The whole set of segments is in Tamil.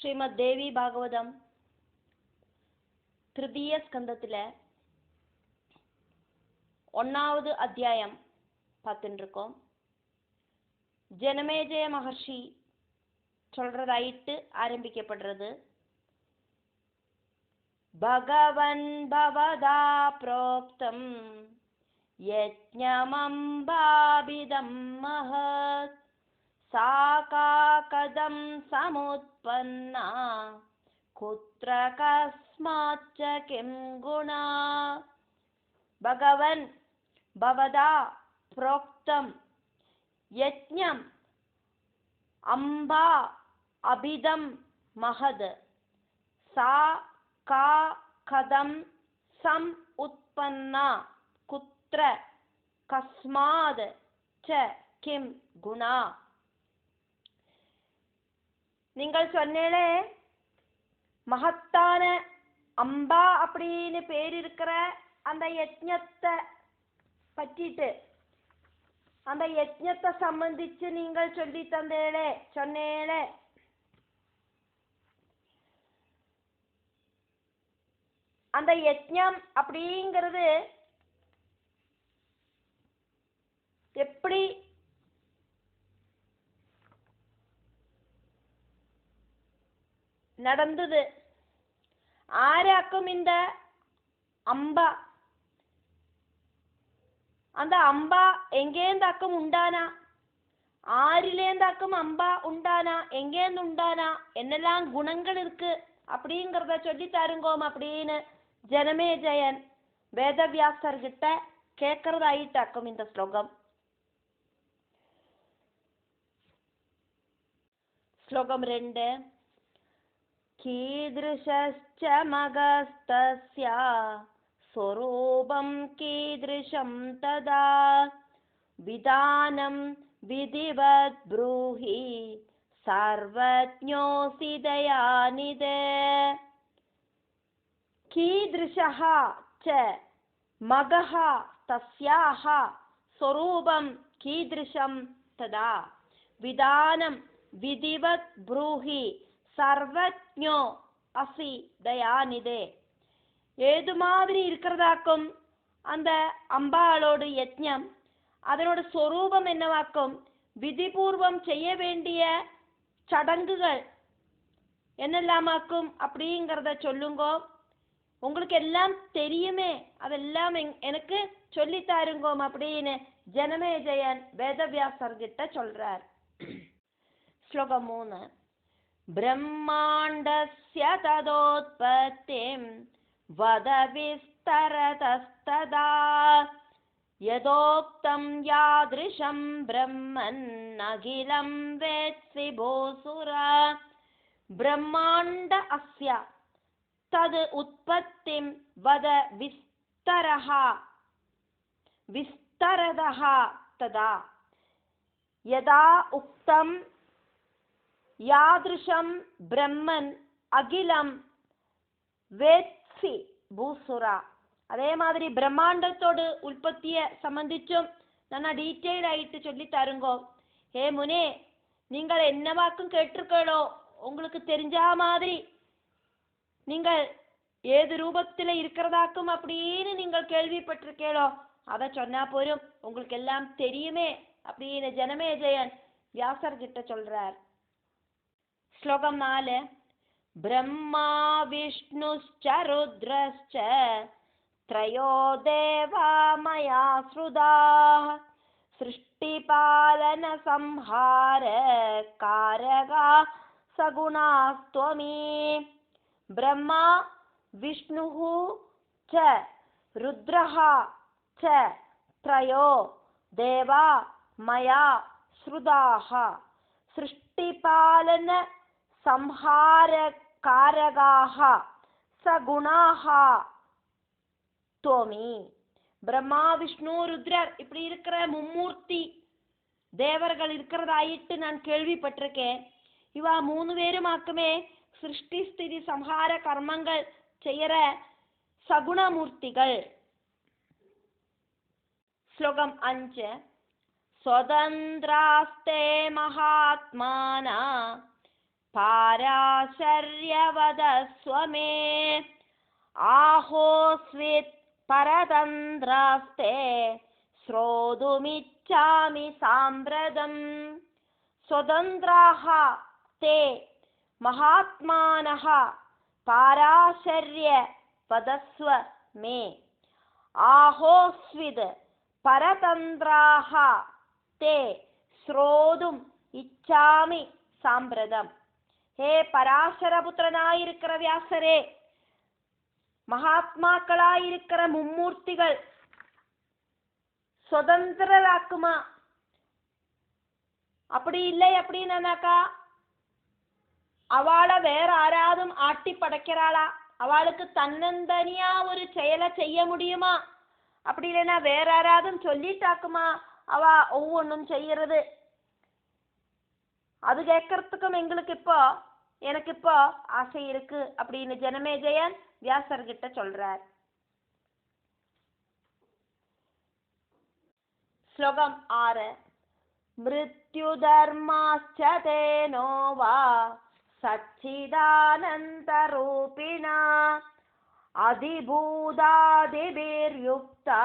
ஸ்ரீமத் தேவி பாகவதம் திருதிய ஸ்கந்தத்தில் 1வது அத்தியாயம் பார்த்துட்டு இருக்கோம். ஜனமேஜய மகர்ஷி சொல்றதாயிட்டு ஆரம்பிக்கப்படுறது. பகவன் பவதா ப்ரோக்தம் யஜ்ஞமம்பாபிதம் மஹத் சாகா கதம் சமுத்பன்னா குத்ர கஸ்மாச்ச கிம் குணா. பகவன் பவதா ப்ரோக்தம் யஜ்ஞம் அம்பா அபிதம் மஹத் சா கா கதம் சம் உத்பன்னா குத்ர கஸ்மாத் ச கிம் குணா. நீங்கள் சொன்னீங்களே மகத்தான அம்பா அப்படின்னு பேர் இருக்கிற அந்த யஜ்ஞத்தை பற்றிட்டு, அந்த யஜ்ஞத்தை சம்பந்திச்சு நீங்கள் சொல்லி தந்தேளே சொன்னேளே. அந்த யஜ்ஞம் அப்படிங்கிறது எப்படி நடந்தது, ஆராக்கும் இந்த அம்பா, அந்த அம்பா எங்கேந்தாக்கும் உண்டானா, ஆறிலேந்தாக்கும் அம்பா உண்டானா, எங்கேந்து உண்டானா, என்னெல்லாம் குணங்கள் இருக்கு அப்படிங்கிறத சொல்லி தாருங்கோம் அப்படின்னு ஜனமேஜயன் வேதவியாசர்கிட்ட கேட்கறதாயிட்டாக்கும் இந்த ஸ்லோகம். ஸ்லோகம் 2. கீதృశஸ்ச மகஸ்தஸ்ய ஸ்வரூபம் கீதృశம் ததா விதானம் விதிவத் ப்ரூஹி சர்வஜ்ஞோசி தயாநிதே. கீதృశः ச மகः தஸ்யாः ஸ்வரூபம் கீதృశம் ததா விதானம் விதிவத் ப்ரூஹி சர்வஜ்ஞோ அசி தயாநிதே. ஏது மாதிரி இருக்கிறதாக்கும் அந்த அம்பாளோடு யஜ்ஞம், அதனோட ஸ்வரூபம் என்னவாக்கும், விதிபூர்வம் செய்ய வேண்டிய சடங்குகள் என்னெல்லாமாக்கும் அப்படிங்கிறத சொல்லுங்கோ. உங்களுக்கு எல்லாம் தெரியுமே, அதெல்லாம் எனக்கு சொல்லித்தாருங்கோம் அப்படின்னு ஜனமேஜயன் வேதவியாசர்கிட்ட சொல்றார். ஸ்லோகம் 3. பிரம்மாண்டஸ்ய ததோத்பத்திம் வத விஸ்தரதஸ்ததா யதோக்தம் யாத்ருஷம் பிரம்மன் அகிலம் வேத்ஸி பூசுரா. பிரம்மாண்ட அஸ்ய தத் உத்பத்திம் வத விஸ்தரஹ விஸ்தரதஹ ததா யதா உக்தம் யாத்ருஷம் பிரம்மன் அகிலம் வேத்ஸி பூசுரா. அதே மாதிரி பிரம்மாண்டத்தோடு உற்பத்தியை சம்பந்திச்சும் நான் டீட்டெயில் ஆயிட்டு சொல்லி தருங்கோ. ஹே முனே, நீங்கள் என்னவாக்கும் கேட்டிருக்கோ, உங்களுக்கு தெரிஞ்ச மாதிரி நீங்கள் ஏது ரூபத்தில் இருக்கிறதாக்கும் அப்படின்னு நீங்கள் கேள்விப்பட்டிருக்கேளோ அதை சொன்னா போரும், உங்களுக்கு எல்லாம் தெரியுமே அப்படின்னு ஜனமேஜயன் வியாசர்கிட்ட சொல்றார். ஸ்லோகம் 4. பிரம்மா விஷ்ணுச்ச ருத்ரஸ்ச த்ரயோ தேவா மயா ஸ்ருதாः சிருஷ்டிபாலன சம்ஹார காரகா சகுணாஸ்த்வமி. பிரம்மா விஷ்ணுः ச ருத்ரः ச த்ரயோ தேவா மயா ஸ்ருதாः சிருஷ்டிபாலன சம்ஹாரகாரகாः சகுணாः துவமி. பிரம்மா விஷ்ணு ருத்ரர் இப்படி இருக்கிற மும்மூர்த்தி தேவர்கள் இருக்கிறதாயிட்டு நான் கேள்விப்பட்டிருக்கேன். இவா 3 பேருமாக்குமே சிருஷ்டி ஸ்திதி சம்ஹார கர்மங்கள் செய்யற சகுணமூர்த்திகள். ஸ்லோகம் 5. स्वतन्त्रास्ते महात्माना पाराशर्यवदस्वमे आहोस्वित् परतन्त्रास्ते श्रोतुमिच्छामि साम्प्रतम् स्वतन्त्राः ते महात्मानः पाराशर्य वदस्व मे आहोस्वित् परतन्त्राः ते श्रोतुम् इच्छामि साम्प्रतम् हे பராசரபுத்திரனாயிருக்கிற வியாசரே, மகாத்மாக்களாயிருக்கிற மும்மூர்த்திகள் சுதந்திரராக்குமா? அப்படி இல்லை அப்படின்னாக்கா அவளை வேற யாராவது ஆட்டி படைக்கிறாளா? அவளுக்கு தன்னந்தனியா ஒரு செயலை செய்ய முடியுமா? அப்படி இல்லைன்னா வேற யாராவது சொல்லிட்டாக்குமா அவ ஒவ்வொன்றும் செய்யறது? அது கேட்கறதுக்கும் எனக்கு இப்போ ஆசை இருக்கு அப்படின்னு ஜனமேஜயன் வியாசர்கிட்ட சொல்றார். ஸ்லோகம் 6. மிருத்யு தர்மாச்ச தேனோ வா சச்சிதானந்த ரூபிணா அதிபூதாதிபிர்யுக்தா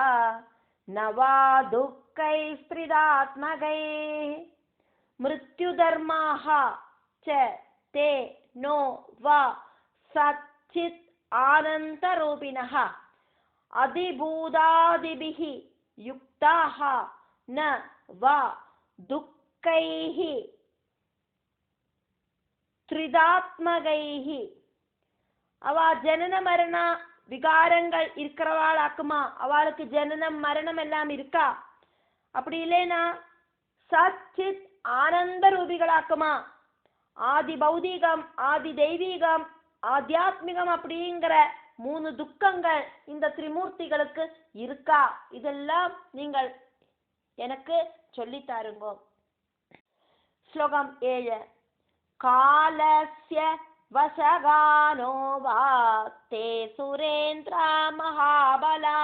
நவா துக்கை ஸ்பிரிதாத்மகை மிருத்யு தர்மாஹ ச தே நோ வா சச்சித் ஆனந்த ரூபிணஹ அதிபூதாதிபிஹி யுக்தாஹ ந வா துக்கைஹி த்ரிதாத்மகைஹி அவ ஜனன மரண விகாரங்கள் இருக்கிறவாளாக்குமா? அவளுக்கு ஜனனம் மரணம் எல்லாம் இருக்கா? அப்படி இல்லைனா சச்சித் ஆனந்த ரூபிகளாக்குமா? ஆதி பௌதிகம், ஆதி தெய்வீகம், ஆத்தியாத்மிகம் அப்படிங்கிற 3 துக்கங்கள் இந்த திரிமூர்த்திகளுக்கு இருக்கா? இதெல்லாம் நீங்கள் எனக்கு சொல்லித்தாருங்கோ. ஸ்லோகம் 7. காலஸ்ய வசகானோ வா தே சுரேந்திரா மகாபலா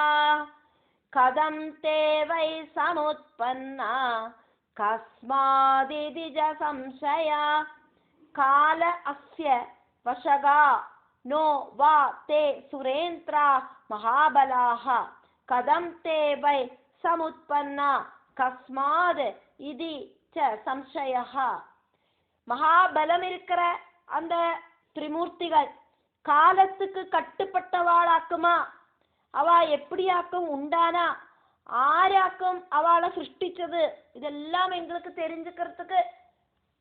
கதம் தே வை சமுத்பன்னா கஸ்மாதிதிஜ சம்சயா கால அஸ்ய வசகா நோ வா தே சுரேந்திரா மகாபலாஹ கதம் தே வை சமுத்பன்னா கஸ்மாத் இதி ச சம்சயः மகாபலம் இருக்கிற அந்த திரிமூர்த்திகள் காலத்துக்கு கட்டுப்பட்டவாளாக்குமா? அவ எப்படியாக்கும் உண்டானா? ஆராக்கும் அவளை சிருஷ்டிச்சது? இதெல்லாம் எங்களுக்கு தெரிஞ்சுக்கிறதுக்கு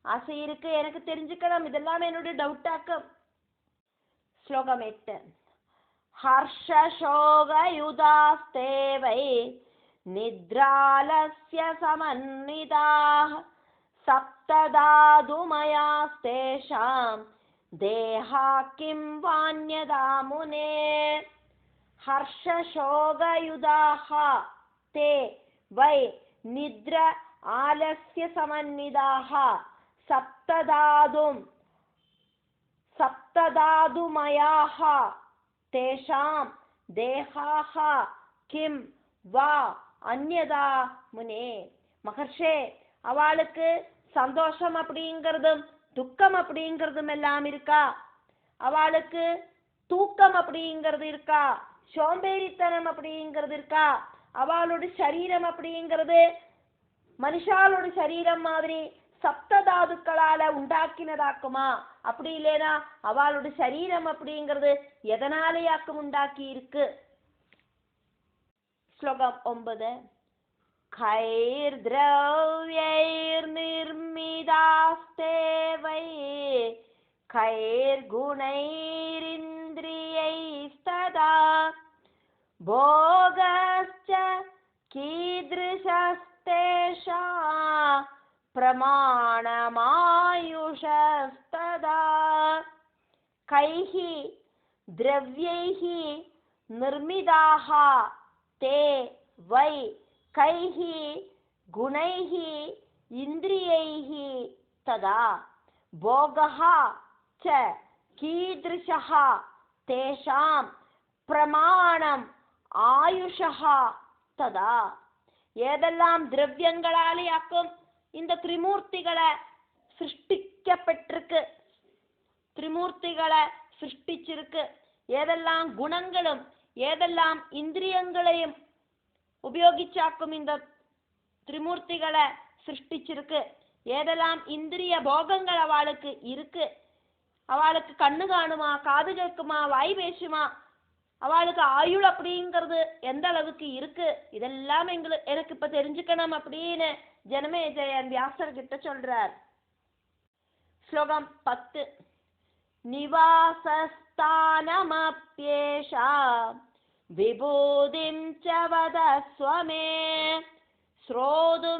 ஆசை இருக்கு, எனக்கு தெரிஞ்சுக்கணும். இதெல்லாம் என்னுடைய டவுட்டாக்கும். ஸ்லோகம் 8. ஹர்ஷசோகயுதாஸ்தே வை நித்ராலஸ்ய சமன்விதாः சப்ததாதுமயாஸ்தேஷாம் தேஹா கிம் வான்யதா முனே ஹர்ஷசோகயுதாः தே வை நித்ர ஆலஸ்ய சமன்விதாः சப்ததாதுமயாः தேஷாம் தேஹாः கிம் வா அன்யதா முனே மகர்ஷே, அவளுக்கு சந்தோஷம் அப்படிங்கிறதும் துக்கம் அப்படிங்கிறதும் எல்லாம் இருக்கா? அவளுக்கு தூக்கம் அப்படிங்கிறது இருக்கா? சோம்பேறித்தனம் அப்படிங்கிறது இருக்கா? அவளோட சரீரம் அப்படிங்கிறது மனுஷாலோட சரீரம் மாதிரி சப்ததாதுக்களால உண்டாக்கினதாக்குமா? அப்படி இல்லைனா அவளோட சரீரம் அப்படிங்கிறது எதனாலேயாக்கும் உண்டாக்கி இருக்கு? ஸ்லோகம் 9. கைர்த்ரவ்யைர்நிர்மிதாஸ்தே வை கைர்குணைரிந்திரியைஸ்ததா போகஸ்ச கீதृशस्तेषा பிரமாணமாயுஷஸ்ததா கைஹ द्रव्यैः निर्मिताः ते वै कैः गुणैः इन्द्रियैः तदा भोगः च कीदृशः तेषां प्रमाणम् आयुषः तदा ஏதெல்லாம் திரவியங்களாலே ஆக்கும் இந்த திரிமூர்த்திகளை சிருஷ்டிக்கப்பட்டிருக்கு, திரிமூர்த்திகளை சிருஷ்டிச்சிருக்கு, ஏதெல்லாம் குணங்களும் ஏதெல்லாம் இந்திரியங்களையும் உபயோகிச்சாக்கும் இந்த திரிமூர்த்திகளை சிருஷ்டிச்சிருக்கு, ஏதெல்லாம் இந்திரிய போகங்கள் அவளுக்கு இருக்கு, அவளுக்கு கண்ணு காணுமா, காது கேட்குமா, வாய் பேசுமா, அவளுக்கு ஆயுள் அப்படிங்கிறது எந்த அளவுக்கு இருக்கு, இதெல்லாம் எனக்கு இப்ப தெரிஞ்சுக்கணும் அப்படின்னு ஜனமேஜயன் வியாசர்கிட்ட சொல்றார். ஸ்லோகம் 10. நிவாசஸ்தானமப்யேஷா விபூதிம் ச வதஸ்வ மே ஸ்ரோதுமிச்சாம்யஹம்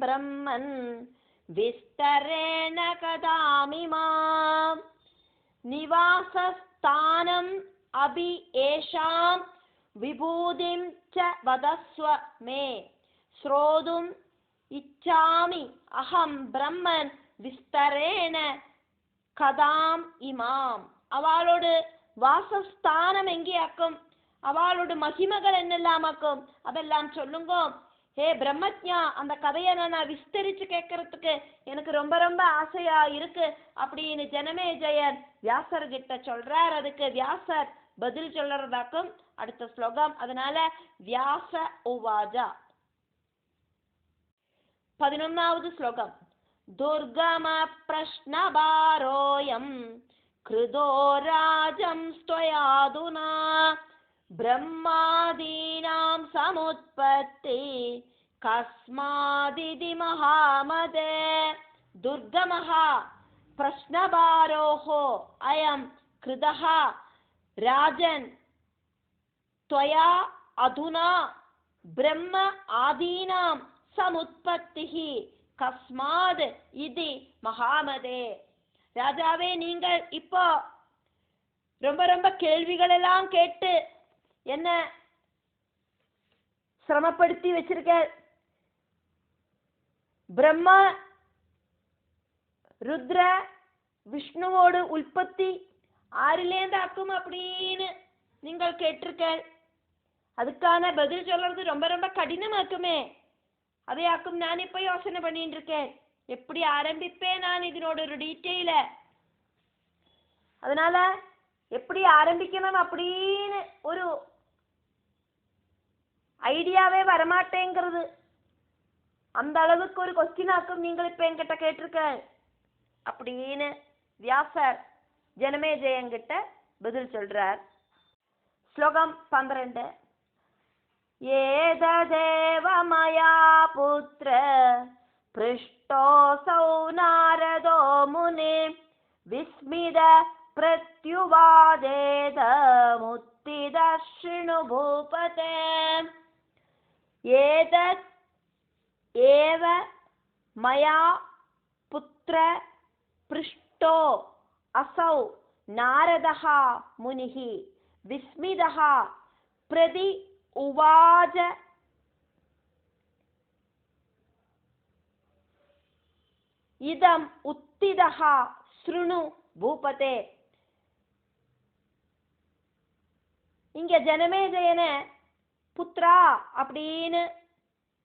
பிரம்மன் விஸ்தரேண கதாமிமாம். நிவாசஸ்தானம் அபி ஏஷாம் விபூதிம் ச வதஸ்வ மே ஸ்ரோதும் இச்சாமி அஹம் பிரம்மன் விஸ்தரேண கதாம் இமாம். அவளோட வாசஸ்தானம் எங்கேயாக்கும், அவளோட மகிமைகள் என்னெல்லாமாக்கும், அதெல்லாம் சொல்லுங்க. ஹே பிரம்மஜ்ஞா, அந்த கதையை நான் விஸ்தரிச்சு கேட்கறதுக்கு எனக்கு ரொம்ப ரொம்ப ஆசையா இருக்கு அப்படின்னு ஜனமேஜயன் வியாசர்கிட்ட சொல்றார். அதுக்கு வியாசர் பதில் சொல்றதாக்கும் அடுத்த ஸ்லோகம். அதனால வியாச உவாஜா. 11வது ஸ்லோகம். துர்கம பிரஷ்னபாரோயம் கிருதோ ராஜம் ஸ்வயாதுனா பிரம்மாதீனாம் சமுத்பத்தி கஸ்மாதிதி மகாமதே. துர்கமஹ பிரஷ்னபாரோஹோ அயம் கிருதஹ ராஜன் त्वया अधुना ब्रह्म आदीनां समुत्पत्तिहि कस्माद इति महामदे. ராஜாவே, நீங்கள் இப்போ ரொம்ப ரொம்ப கேள்விகள் எல்லாம் கேட்டு என்ன சிரமப்படுத்தி வச்சிருக்க. பிரம்மா ருத்ர விஷ்ணுவோடு உற்பத்தி ஆறிலேந்து ஆக்கும் அப்படின்னு நீங்கள் கேட்டிருக்க. அதுக்கான பதில் சொல்றது ரொம்ப ரொம்ப கடினமாக்குமே. அதையாக்கும் நான் இப்ப யோசனை பண்ணிட்டு இருக்கேன், எப்படி ஆரம்பிப்பேன் நான் இதனோட ஒரு டீட்டெயில. அதனால எப்படி ஆரம்பிக்கணும் அப்படின்னு ஒரு ஐடியாவே வரமாட்டேங்கிறது. அந்த அளவுக்கு ஒரு கொஸ்டின் ஆக்கும் நீங்கள் இப்ப என்கிட்ட கேட்டிருக்க அப்படின்னு வியாசர் ஜனமேஜயன்கிட்ட பதில் சொல்றார். ஸ்லோகம் 12. ஏததேவ மயா புத்ர பிருஷ்டோசௌ நாரதோ முனி விஸ்மித பிரத்யுவாதேத முத்தித ஸ்ருணு பூபதே. ஏதத் ஏவ மயா புத்ர பிருஷ்டோ அசௌ நாரதஹ முனிஹி விஸ்மிதஹ பிரதி உவாஜ இதம் உத்திதஹ ஸ்ருணு பூபதே. இங்க ஜனமேஜயன புத்ரா அப்படின்னு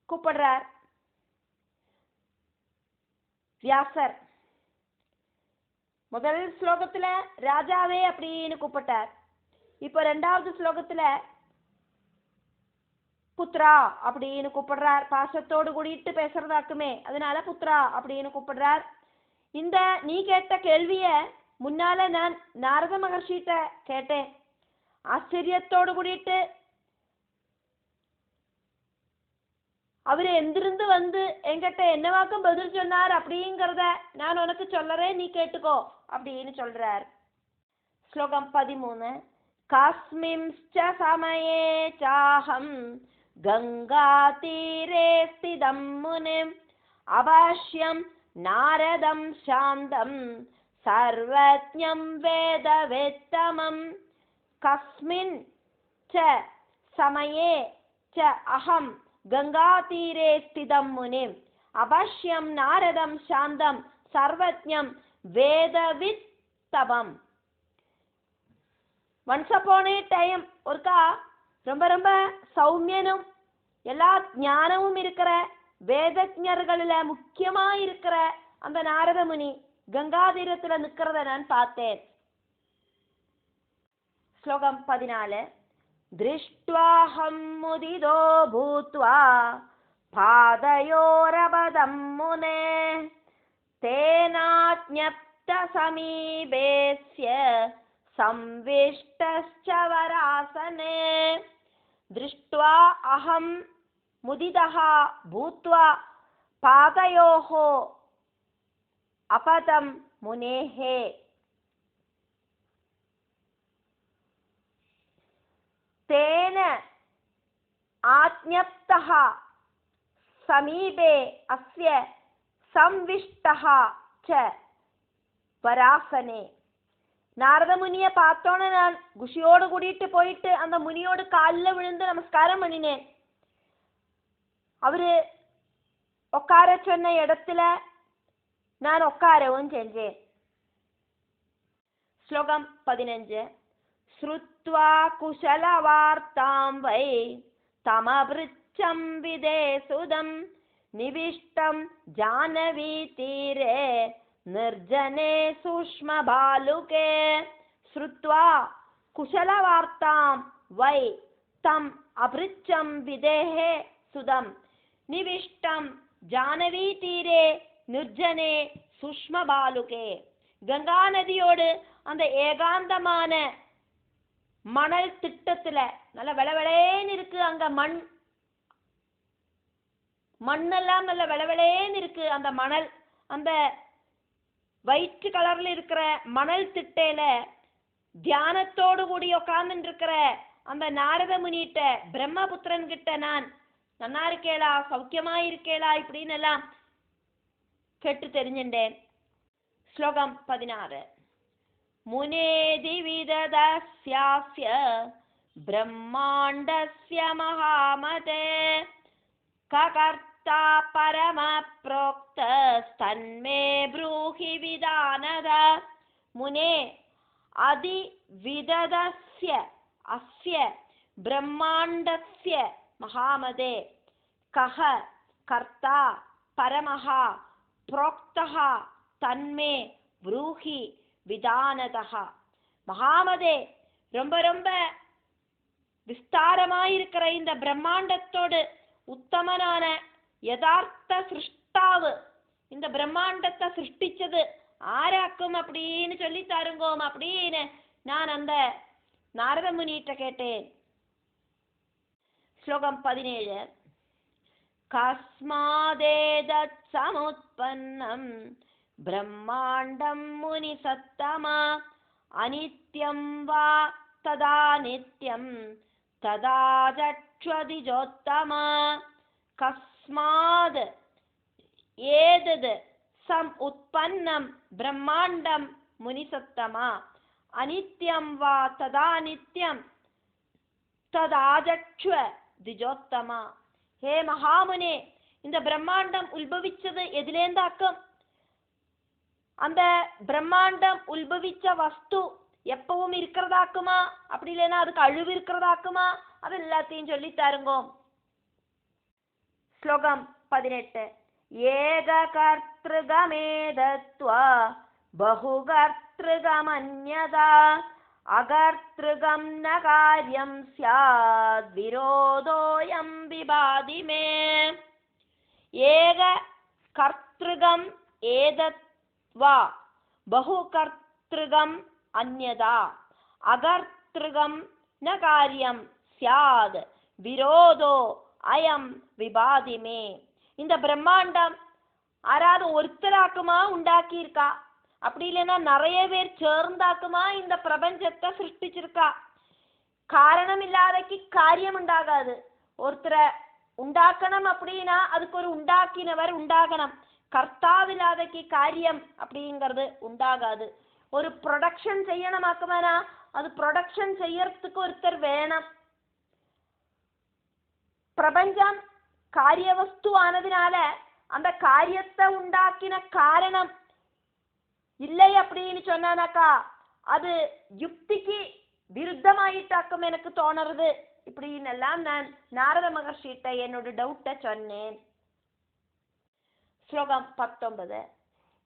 கூப்பிடுறார் வியாசர். முதல் ஸ்லோகத்துல ராஜாவே அப்படின்னு கூப்பிட்டார். இப்ப 2வது ஸ்லோகத்துல புத்ரா அப்படின்னு கூப்பிடுறார். பாசத்தோடு கூடிட்டு பேசுறதாக்குமே, அதனால புத்ரா அப்படின்னு கூப்பிடுறார். இந்த நீ கேட்ட கேள்விய முன்னால நான் நாரத மகர்ஷிட்ட கேட்டேன். ஆச்சரியத்தோடு கூடிட்டு அவரு எந்திருந்து வந்து என்கிட்ட என்னவாக்கும் பதில் சொன்னார் அப்படிங்கிறத நான் உனக்கு சொல்லறேன், நீ கேட்டுக்கோ அப்படின்னு சொல்றார். ஸ்லோகம் 13. கஸ்மின்ச்ச சமயே சாஹம் கங்கா தீரே ஸ்திதம் முனிம் அபஷ்யம் நாரதம் சாந்தம் சர்வஜ்ஞம் வேதவேத்தமம். கஸ்மின் ச சமயே ச அஹம் கங்கா தீரே ஸ்திதம் முனிம் அபஷ்யம் நாரதம் சாந்தம் சர்வஜ்ஞம் வேதவித்தமம். ஒன்ஸ் அப்பான் ஏ டைம் ஒருக்கா ரொம்ப ரொம்ப சௌமியனும் எல்லா ஞானமும் இருக்கிற வேதஜர்களில் முக்கியமா இருக்கிற அந்த நாரத முனி கங்காதீரத்துல நிக்கிறத நான் பார்த்தேன். ஸ்லோகம் 14. திருஷ்ட்வாஹம் முதிதோ பூத்வா பாதயோரபதம் முனே தேனாஜ்ஞப்த சமீபேஸ்ய சம்விஷ்டஸ்ச வராசனே. திருஷ்ட்வா அஹம் முதிதஹ பூத்வா பாதயோஹ அபதம் முனேஹே. தேன ஆஜ்ஞப்தஹ சமீபே அஸ்ய சம்விஷ்டஹ ச வராசனே. நாரத முனியை பார்த்தோன்னு நான் குஷியோடு கூட்டிட்டு போயிட்டு அந்த முனியோடு காலில் விழுந்து நமஸ்காரம் பண்ணினேன். அவரு உட்கார சொன்ன இடத்துல நான் உட்காரவும் செஞ்சேன். ஸ்லோகம் 15. ஸ்ருத்வா குஷல வார்த்தாம் வை தமபிருச்சம் விதேசுதம் நிவிஷ்டம் ஜானவி தீரே நிர்ஜனே சூஷ்ம பாலுகே. ஸ்ருத்வா குஷல வார்த்தாம் வை தம் அபிருச்சம் விதேஹே சுதம் நிவிஷ்டம் ஜானவி தீரே நிர்ஜனே சூஷ்ம பாலுகே. கங்கா நதியோடு அந்த ஏகாந்தமான மணல் திட்டத்துல நல்ல வெளவெளேன்னு இருக்கு. அங்க மண்ணெல்லாம் நல்ல வெளவெளேன்னு இருக்கு. அந்த மணல், அந்த ஒயிட் கலர்ல இருக்கிற மணல் திட்டையில தியானத்தோடு கூடி உட்கார்ந்து இருக்கிற அந்த நாரத முனிட்ட பிரம்மபுத்திரன் கிட்ட நான் நன்னா இருக்கேளா, சௌக்கியமா இருக்கேளா இப்படின்னு எல்லாம் கேட்டு தெரிஞ்சுட்டேன். ஸ்லோகம் 16. முனேதி விததஸ்யாஸ்ய பிரம்மாண்டஸ்ய மகாமதே ககர்த்தா பரம ப்ரோக்தஸ்தன்மே ப்ரூஹி விதானத. முனே அதி விததஸ்ய அஸ்ய பிரம்மாண்டஸ்ய மகாமதே கஹ கர்த்தா பரமஹ ப்ரோக்தஹ தன்மே ப்ரூஹி விதானதஹ. மகாமதே, ரொம்ப ரொம்ப விஸ்தாரமாயிருக்கிற இந்த பிரம்மாண்டத்தோடு உத்தமனான யதார்த்த சிருஷ்டாவு இந்த பிரம்மாண்டத்தை சிருஷ்டிச்சது ஆராக்கும் அப்படின்னு சொல்லி தருங்கோம் அப்படின்னு நான் அந்த நாரத முனிட்ட கேட்டேன். ஸ்லோகம் 17. கஸ்மாதேதத் சமுத்பன்னம் பிரம்மாண்டம் முனி சத்தமா அனித்யம் வா ததா நித்யம் ததா ஜட்சுவதிஜோத்தமா. கஸ்மாத் ஏதத் சம் உத்பன்னம் பிரம்மாண்டம் முனிசத்தமா அனித்யம் வா ததா நித்யம் ததாஜட்சுவ திஜோத்தமா. ஹே மகாமுனே, இந்த பிரம்மாண்டம் உல்பவிச்சது எதிலேந்தாக்கும்? அந்த பிரம்மாண்டம் உல்பவிச்ச வஸ்து எப்பவும் இருக்கிறதாக்குமா, அப்படி இல்லைன்னா அதுக்கு அழிவு இருக்கிறதாக்குமா? அது எல்லாத்தையும் சொல்லி தருங்கோ. ஸ்லோகம் 18. ஏக கர்த்ருகமேதத்வா பஹுகர்த்ருகமன்யதா அகர்த்ருகம் ந காரியம் ஸ்யாத் விரோதோயம் விபாதி மே. ஏக கர்த்ருகம் ஏதத்வா பஹுகர்த்ருகம் அன்யதா அகர்த்ருகம் ந காரியம் ஸ்யாத் விரோதோ அயம் விபாதி மே. இந்த பிரம்மாண்டம் யாராவது ஒருத்தராக்குமா உண்டாக்கி இருக்கா, அப்படி இல்லைன்னா நிறைய பேர் சேர்ந்தாக்குமா இந்த பிரபஞ்சத்தை சிருஷ்டிச்சிருக்கா? காரணம் இல்லாதக்கு காரியம் உண்டாகாது. ஒருத்தரை உண்டாக்கணும் அப்படின்னா அதுக்கு ஒரு உண்டாக்கினவர் உண்டாகணும். கர்த்தாவில்லாதக்கு காரியம் அப்படிங்கிறது உண்டாகாது. ஒரு ப்ரொடக்ஷன் செய்யணுமாக்குமானா அது ப்ரொடக்ஷன் செய்யறதுக்கு ஒருத்தர் வேணும். பிரபஞ்சம் காரிய வஸ்து ஆனதுனால அந்த காரியத்தை உண்டாக்கின காரணம் இல்லை அப்படின்னு சொன்னானாக்கா அது யுக்திக்கு விருத்தமாயிட்டாக்கும் எனக்கு தோணுறது. இப்படின்னு எல்லாம் நான் நாரத மகர்ஷிட்ட என்னோட டவுட்டை சொன்னேன். ஸ்லோகம் 19.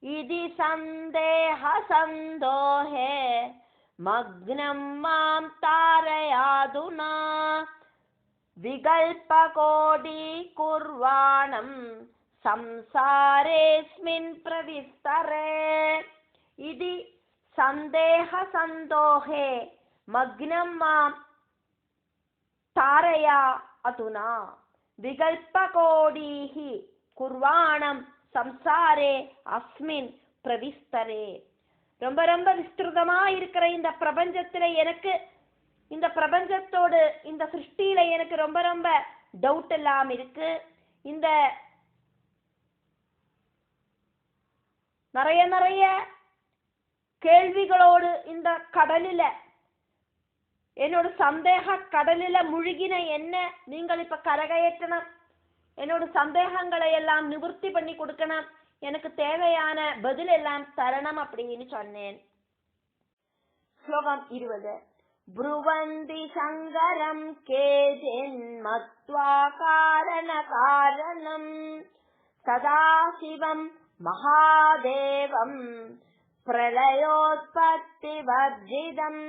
इति सन्देह सन्दोहे मग्नं मां तारयाधुना विकल्पकोटिकुर्वाणं संसारेऽस्मिन् प्रविस्तरे इति सन्देह सन्दोहे मग्नं मां तारया अधुना विकल्पकोटिः कुर्वाणं संसारे अस्मिन् प्रविस्तरे. ரொம்ப ரொம்ப விஸ்திருதமா இருக்கிற இந்த பிரபஞ்சத்துல எனக்கு இந்த பிரபஞ்சத்தோடு இந்த சிருஷ்டியில எனக்கு ரொம்ப ரொம்ப டவுட் எல்லாம் இருக்கு. இந்த நிறைய நிறைய கேள்விகளோடு இந்த கடலில என்னோட சந்தேக கடலில முழுகின என்ன நீங்கள் இப்ப கரகயற்றணும், என்னோட சந்தேகங்களை எல்லாம் நிவர்த்தி பண்ணி கொடுக்கணும், எனக்கு தேவையான பதில் எல்லாம் தரணும் அப்படின்னு சொன்னேன். ஸ்லோகம் 20. ப்ருவந்தி சங்கரம் கேஜின் மத்வா காரண காரணம் சதாசிவம் மகாதேவம் பிரளயோத்பத்தி வர்ஜிதம்.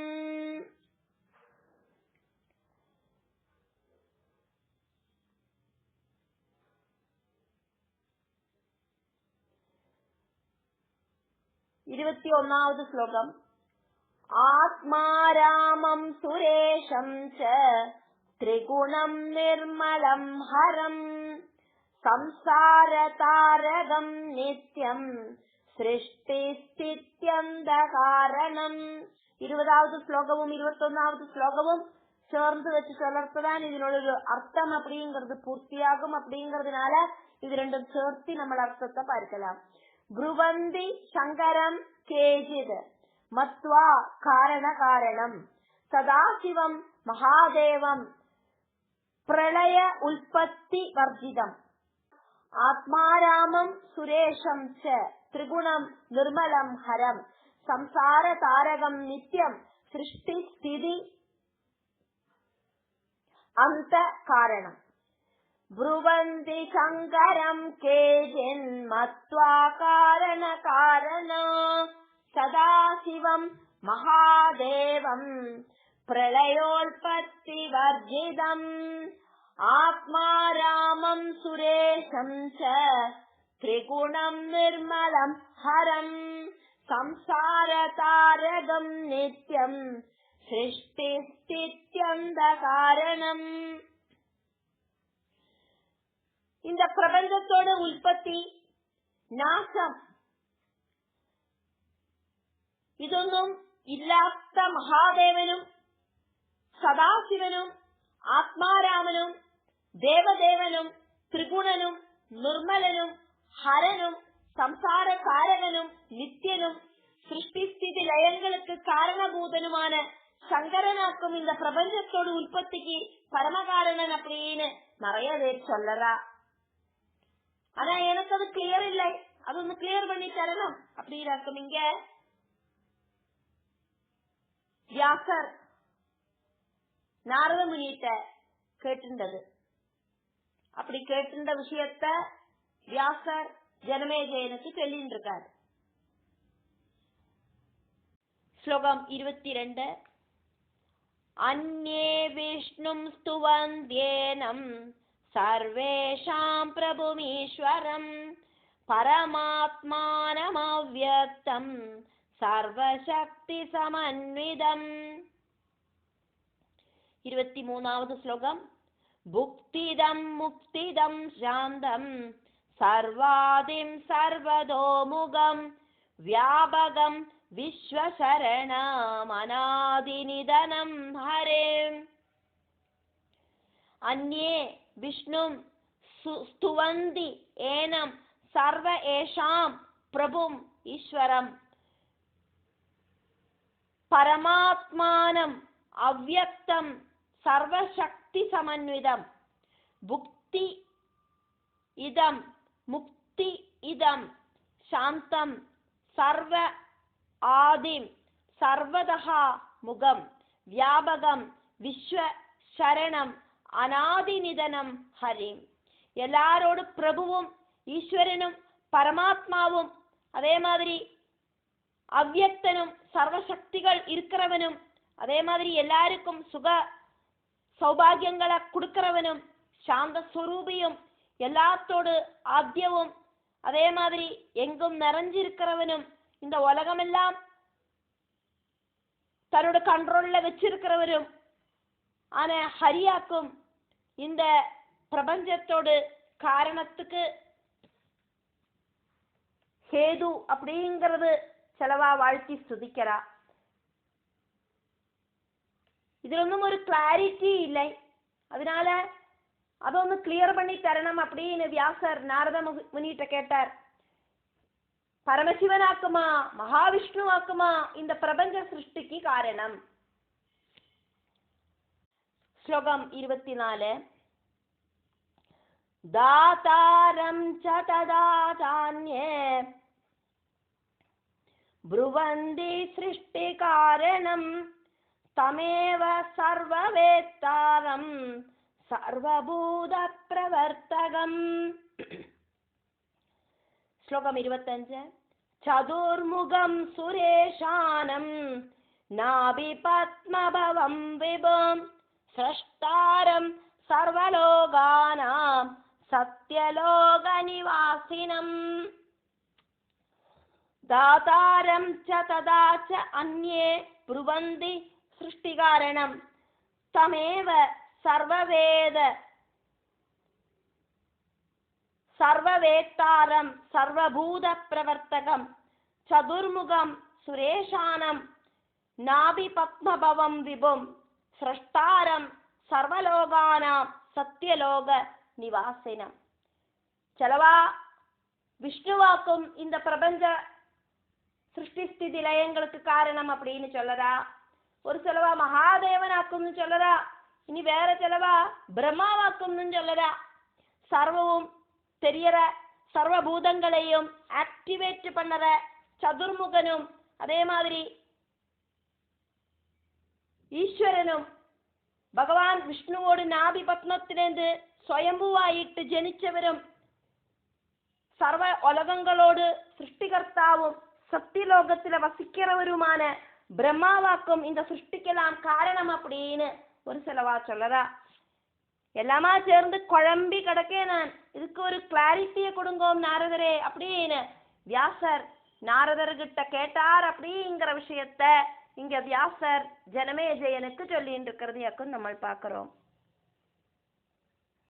இருபத்தி ஒன்னாவது ஸ்லோகம். ஆத்மாராமம் சுரேஷம் ச திரிகுணம் நிர்மலம் ஹரம் சம்சார தாரகம் நித்யம் சிருஷ்டி ஸ்தித்யந்த காரணம். 20வது ஸ்லோகமும் 21வது ஸ்லோகமும் சேர்ந்து வச்சு சொல்லறதுதான் இதனோட அர்த்தம் அப்படிங்கிறது பூர்த்தியாகும். அப்படிங்கறதுனால இது ரெண்டும் சேர்த்து நம்ம அர்த்தத்தை பார்க்கலாம். ப்ருவந்தி சங்கரம் கேஜித் மத்வா காரண காரணம் சதாசிவம் மகாதேவம் பிரளய உற்பத்தி வர்ஜிதம் ஆத்மாராமம் சுரேஷம் ச திரிகுணம் நிர்மலம் ஹரம் சம்சார தாரகம் நித்யம் சிருஷ்டி ஸ்திதி அந்த காரணம். ப்ருவந்தி சங்கரம் கேஜின் மத்வா காரண காரண சதாசிவம் மகாதேவம் பிரளயோத்பத்தி வர்ஜிதம் ஆத்மாராமம் சுரேஷம் ச திரிகுணம் நிர்மலம் ஹரம் சம்சார தாரகம் நித்யம் சிருஷ்டி ஸ்தித்யந்த காரணம். இந்த பிரபஞ்சத்தோட உற்பத்தி நாசம் ഇതൊന്നും ഇല്ലാത്ത മഹാദേവനും സദാശിവനും ആത്മാരാമനും ദേവദേവനും ത്രിഗുണനും നിർമ്മലനും ഹരനും സംസാരകാരകനും നിത്യനും സൃഷ്ടിസ്ഥിതി ലയങ്ങൾക്ക് കാരണഭൂതനുമാണ് சங்கரனாக்கும் இந்த பிரபஞ்சத்தோட உற்பத்திக்கு பரமகாரணன் அப்படின்னு நிறைய பேர் சொல்லறா. ஆனா எனக்கு அது கிளியர் இல்லை, அது ஒண்ணு கிளியர் பண்ணி தரணும் அப்படின்னு இங்க வியாசர் நாரத முனிட்ட கேட்டுண்டது. அப்படி கேட்டுண்ட விஷயத்த வியாசர் ஜனமேஜயனுக்கு சொல்லிட்டு இருக்காரு. ஸ்லோகம் 22. அன்யே விஷ்ணும் ஸ்துவந்த்யேனம் சர்வேஷாம் பிரபுமீஸ்வரம் பரமாத்மானமவ்யக்தம் சர்வசக்தி சமன்விதம். 23வது ஸ்லோகம். புக்திதம் முக்திதம் சாந்தம் சர்வாதிம் சர்வதோமுகம் வியாபகம் விஸ்வசரணம் அநாதிநிதனம் ஹரேம். அன்யே விஷ்ணும் ஸ்துவந்தி ஏனம் சர்வ ஏஷாம் பிரபும் ஈஸ்வரம் பரமாத்மானம் அவ்யக்தம் சர்வசக்தி சமன்விதம் புக்தி இதம் முக்தி இதம் சாந்தம் சர்வ ஆதிம் சர்வதஹா முகம் வியாபகம் விஸ்வ சரணம் அநாதிநிதனம் ஹரிம். எல்லாரோடு பிரபுவும் ஈஸ்வரனும் பரமாத்மாவும் அதே மாதிரி அவ்யக்தனும் சர்வசக்திகள் இருக்கிறவனும் அதே மாதிரி எல்லாருக்கும் சுக சௌபாகியங்களை கொடுக்கிறவனும் சாந்த ஸ்வரூபியும் எல்லாத்தோடு ஆத்தியவும் அதே மாதிரி எங்கும் நிறைஞ்சிருக்கிறவனும் இந்த உலகமெல்லாம் தன்னோட கண்ட்ரோல்ல வச்சிருக்கிறவரும் ஆன ஹரியாக்கும் இந்த பிரபஞ்சத்தோடு காரணத்துக்கு ஹேது அப்படிங்கிறது செலவா வாழ்த்தி ஸ்துதிக்கிறா. ഇതിലൊന്നും ഒരു ക്ലാരിറ്റി ഇല്ല. அதனால അതൊന്ന് ക്ലിയർ பண்ணி தரணும் அப்படின்னு வியாசர் நாரத முனிகிட்ட கேட்டார். பரமசிவனாக்குமா மகாவிஷ்ணுவாக்குமா இந்த பிரபஞ்ச சிருஷ்டிக்கு காரணம்? ஸ்லோகம் 24. தாதாரம் ச ததாதான்யே ப்ருவந்தி சிருஷ்டி காரணம் தமேவ சர்வவேத்தாரம் சர்வபூத பிரவர்த்தகம். ஸ்லோகம் 25. சதுர்முகம் சுரேஷானம் நாபி பத்மபவம் விபும் ஸ்ரஷ்டாரம் சர்வலோகானாம் சத்யலோக நிவாசினம். தாதாரம் ச ததா ச அன்யே ப்ருவந்தி சிருஷ்டிகாரணம் தமேவ சர்வவேத்தாரம் சர்வபூத பிரவர்த்தகம் சதுர்முகம் சுரேஷானம் நாபி பத்மபவம் விபும் ஸ்ரஷ்டாரம் சர்வலோகானாம் சத்யலோக நிவாசினம். செலவா விஷ்ணுவாக்கும் இந்த பிரபஞ்ச சிருஷ்டி ஸ்திதி லயங்களுக்கு காரணம் அப்படின்னு சொல்லறா. ஒரு செலவா மகாதேவனாக்கும்னு சொல்லறா. இனி வேற செலவா பிரம்மாவாக்கும்னு சொல்லறா. சர்வவும் தெரியற சர்வபூதங்களையும் ஆக்டிவேட் பண்ணற சதுர்முகனும் அதே மாதிரி ஈஸ்வரனும் பகவான் விஷ்ணுவோடு நாபி பத்மத்திலேந்து സ്വയംഭൂവായിട്ട് ജനിച്ചവരും സർവ ഉലകങ്ങളോട് സൃഷ്ടികർത്താവും സത്യലോകത്തിലെ വസിக்கிறவருமான பிரம்மாவாக்கும் இந்த சிருஷ்டிக்கெல்லாம் காரணம் அப்படின்னு ஒரு செலவா சொல்லறா. எல்லாமா சேர்ந்து குழம்பி கிடக்கேன் நான், இதுக்கு ஒரு கிளாரிட்டியை கொடுங்கோம் நாரதரே அப்படின்னு வியாசர் நாரதர்கிட்ட கேட்டார். அப்படிங்கிற விஷயத்த இங்க வியாசர் ஜனமேஜயனுக்கு சொல்லிட்டு இருக்கிறதையாக்கும் நம்ம பார்க்கிறோம்.